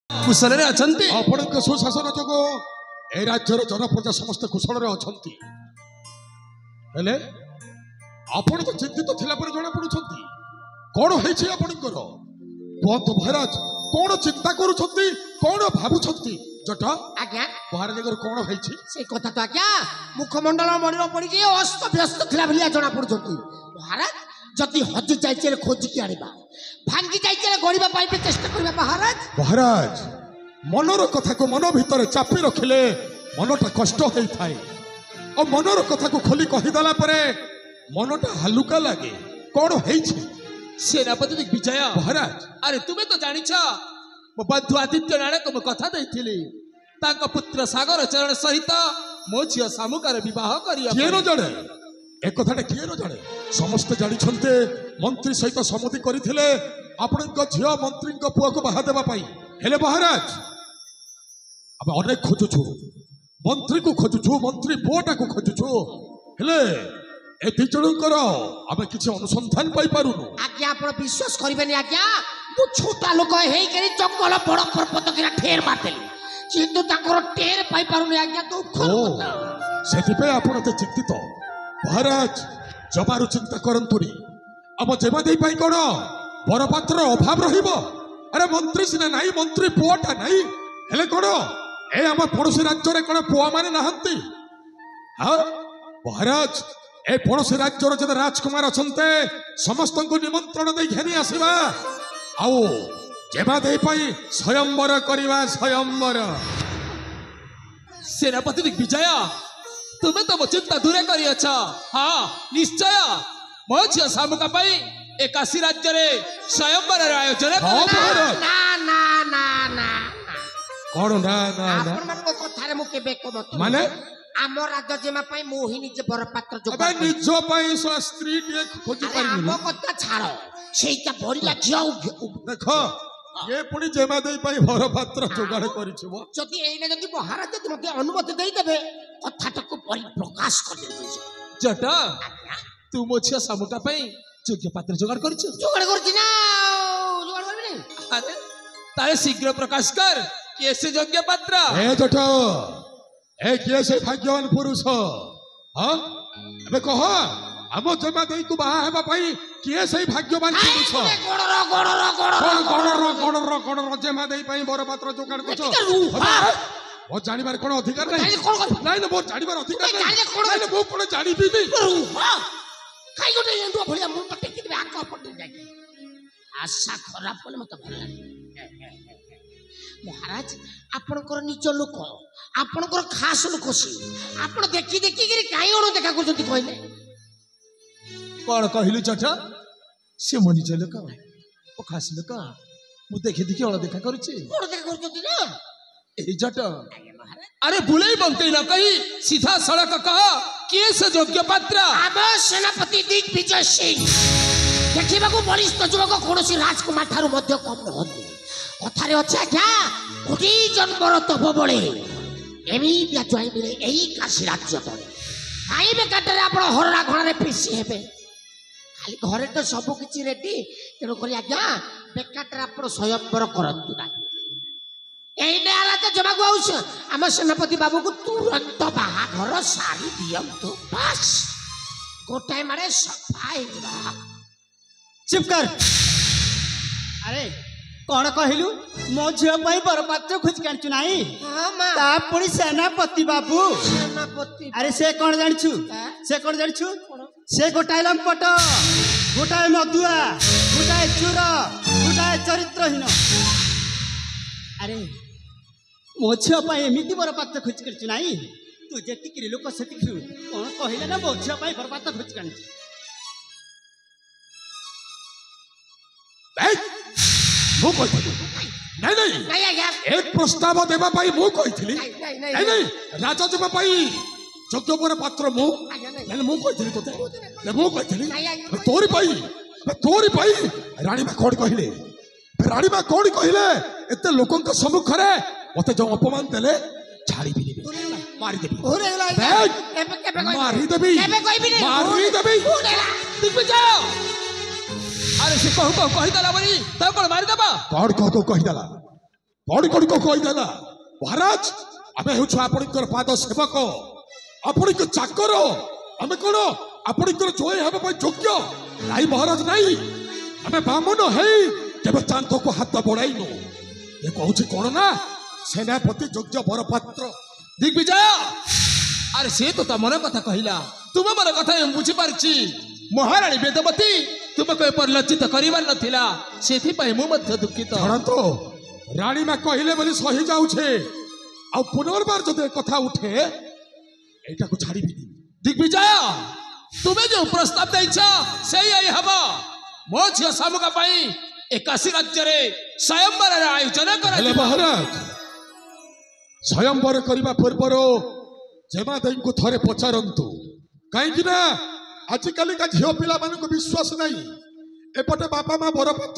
कुशल रे अछंती आपणक सुशासन जोगो ए राज्यर जनप्रजा समस्त कुशल रे अछंती हेले आपण तो चिंतित थिला पर जणा पडुछंती कोन हेछि आपणकर बहुत महाराज कोन चिंता करूछंती कोन भाबुछंती जटा आज्ञा महाराज कोन हेछि से कथा तो आज्ञा मुखमंडल मणिर पड़ी जे अस्त व्यस्त थिला भलिया जणा पडुछंती महाराज जति हजु जाइचे खोज के आनिबा भांगी जाइचे गड़िबा पाई पे चेष्टा करबा महाराज महाराज मनर कथा को मन भीतर चापी रखिले मनटा कष्ट होई थाए और मनर कथा को खोली कहीदेला परे मनटा हलुका लागे कौन हेछि सेनापति दिग्विजय महाराज अरे तुम्हें तो जानिछ मो बंधु आदित्य नारायण को कथा देथिली ताको पुत्र सागर चरण सहित मो झियो सामुकार विवाह करिया किए न जाने ए कथाटा किए न जाने समस्त जानी छन्ते मंत्री सहित सम्मति करिथिले आपनक झियो मंत्री को पुआ को बाहा देबा पाई हेले महाराज अब अनेक खोजुछु मंत्री को खोजुछु मंत्री पुआटा को खोजुछु हेले ए दिजणकर आमे किछि अनुसंधान पाई पारुनु आज्ञा आपण विश्वास करिबेनी आज्ञा मु छोटा लोक हेई करी जंगल बड़ पर्वत किरा ठेर मारतेली किंतु ताकर टेर पाई पारुनी आज्ञा तो सेति पे आपण ते चिंतित महाराज जमारु चिंता करंतुनी अब जेमा देई पाई कोन बरपात्र अभाव रहिबो अरे मंत्री सिना नाही मंत्री पुआटा नाही हेले कोन ए हम पड़ोसी राज्य रे कोन पुआ माने नाहंती हां महाराज ए पड़ोसी राज्यर जद राजकुमार अछन्ते समस्त को निमंत्रण दे घेनी आसीबा आओ जेमा दे पाई स्वयंवर करिवा स्वयंवर सेनापति दिग्विजय तुम्हें तो मो चिंता दूरे करियछ हाँ निश्चय मो झियो सामुका पाई एकाशी राज्य रे स्वयंवर आयोजन ना ना ना ना कौन ना ना ना आपण मन को कथा रे मु केबे को माने आम राज्य जेमा पाई मोहि निजे बरपात्र जो अबे निजो पाई स्त्री टे खोजी पारिनी आम कथा छाड़ो सेटा बड़िला झियो देखो ये पुणी जेमा देई पाई बरपात्र जोगाड़ करिछबो जदि एने जदि महाराज जदि मते अनुमति देई देबे कथाटा को परिप्रकाश कर देबे जटा तू मो झियो सामुका पाई योग्य पात्र जोगाड़ करिछ जोगाड़ करछि ना जोगाड़ करबे अरे तारे शीघ्र प्रकाश कर के से योग्य पात्र ए जटो ए किए से भाग्यवान पुरुष हां अबे कह हम जमा देई को बाहा हेबा पाई किए से भाग्यवान पुरुष गणर जमा देई पाई बरपात्र जोगाड़ करछ वो जानिबार कोन अधिकार नहीं नहीं ना वो जानिबार अधिकार नहीं ना वो कोन जानि बिबी खाई गोटे एंडुआ भलिया मुंह पर टेकी देबे आक पटे जाई आशा खराब कोले मत भल लागे महाराज आपनकर निज लोक आपनकर खास लोक सी आपन देखि देखि गिरी काई ओनो देखा करजंती कहले कौन कहलु चटा से मो निज लोक ओ खास लोक मु देखि देखि ओनो देखा करूची ओनो देखा करजंती ना ए जटा अरे बुलाई बनते न कही सीधा सड़क कह किए से योग्य पात्र आम सेनापति दिग्विजय सिंह देखा वरिष्ठ युवक कौन राजकुमार ठारू मध्य कम नहंती कथारे अच्छे क्या कोटी जन्मर तप बड़े एमितिया जुआई मिले यही काशी राज्य तले आई बेकारे आप हरड़ा घड़े पिसी हेबे खाली घरे तो सब किछि रेडी तेणु करी आज्ञा बेकारे आप स्वयंवर करंतु ना एने आला तो जमा गौस आम सेनापति बाबू को तुरंत बाहाघर सारी दियंतु बस गोटाए मारे सफाई चुप कर अरे कौन कहलु मो झियो पाई बरपात्र खोज कांचु नाही हां मां ता पुणी सेनापति बाबू सेनापति अरे से कौन जानिछु से कौन जानिछु से गोटाए लंपट गोटाए मधुआ गोटाए चूर गोटाए चरित्रहीन अरे मो झियो पाई एमिति बरपात्र खोज कांचु नाही तू जेतिकी लोक सेतिकी कौन कहले ना मो झियो पाई बरपात्र खोज कांचु मु कहिथि नहीं नहीं नहीं आज्ञा एक प्रस्ताव देबा पाई मु कहिथि नहीं नहीं नहीं राजा जमा पाई योग्य बरपात्र मु नहीं मु कहिथि तोते मु कहिथि तोरी पाई रानी बा कोड कहिले रानी बा कोड कहिले एते लोकन सम्मुख रे मते जो अपमान देले छाड़ी भी देबे मारी देबी ओरे ला मारी देबी मारी देबी दिग्विजय अरे से कहू कहू कही दला बनी तब कोन मारी दबा कौन कह को कही दला କଣ କହିଦେଲା ମହାରାଜ ଆମେ ହେଉଛୁ ଆପଣଙ୍କର ପାଦ ସେବକ ଆପଣଙ୍କ ଚାକର ଆମେ କଣ ଆପଣଙ୍କର ଜୟ ହେବା ପାଇଁ ଯୋଗ୍ୟ ନାଇଁ ମହାରାଜ ନାଇଁ ଆମେ ବାମନ ହେଇ କେବେ ଚାନ୍ଦକୁ ହାତ ବଢାଇନୁ ଏ କହୁଛି କଣ ନା ସେନାପତି ଯୋଗ୍ୟ ବରପାତ୍ର ଦିଗ୍ବିଜୟ ଆରେ ସେ ତ ତମର କଥା କହିଲା ତୁମ ମନ କଥା ମୁଁ ବୁଝିପାରୁଛି ମହାରାଣୀ ବେଦବତୀ ତୁମକୁ ଏପରି ଲଜ୍ଜିତ କରିବାର ନଥିଲା ସେଥିପାଇଁ ମୁଁ ମଧ୍ୟ ଦୁଃଖିତ ଛାଡ଼ନ୍ତୁ ରାଣୀ ମା କହିଲେ ବୋଲି ସହି ଯାଉଛେ ଆଉ ପୁନର୍ବାର ଯଦି ଏ କଥା ଉଠେ ଏଇଟାକୁ ଛାଡ଼ିବିନି ଦିଗ୍ବିଜୟ ତୁମେ ଯେଉଁ ପ୍ରସ୍ତାବ ଦେଇଛ ସେଇ ହବ ମୋ ଝିଅ ଶାମୁକା ପାଇଁ ଏ କାଶୀ ରାଜ୍ୟରେ ସ୍ୱୟଂବରର ଆୟୋଜନ ହେଲେ କରାଯିବ ମହାରାଜ ସ୍ୱୟଂବର କରିବା ପୂର୍ବରୁ ଜେମାଦେଈଙ୍କୁ ଥରେ ପଚାରନ୍ତୁ କାହିଁକି ନା ଆଜିକାଲିକା ଝିଅ ପିଲାମାନଙ୍କୁ ବିଶ୍ୱାସ ନାହିଁ ଏପଟେ ବାପା ମା ବରପାତ୍ର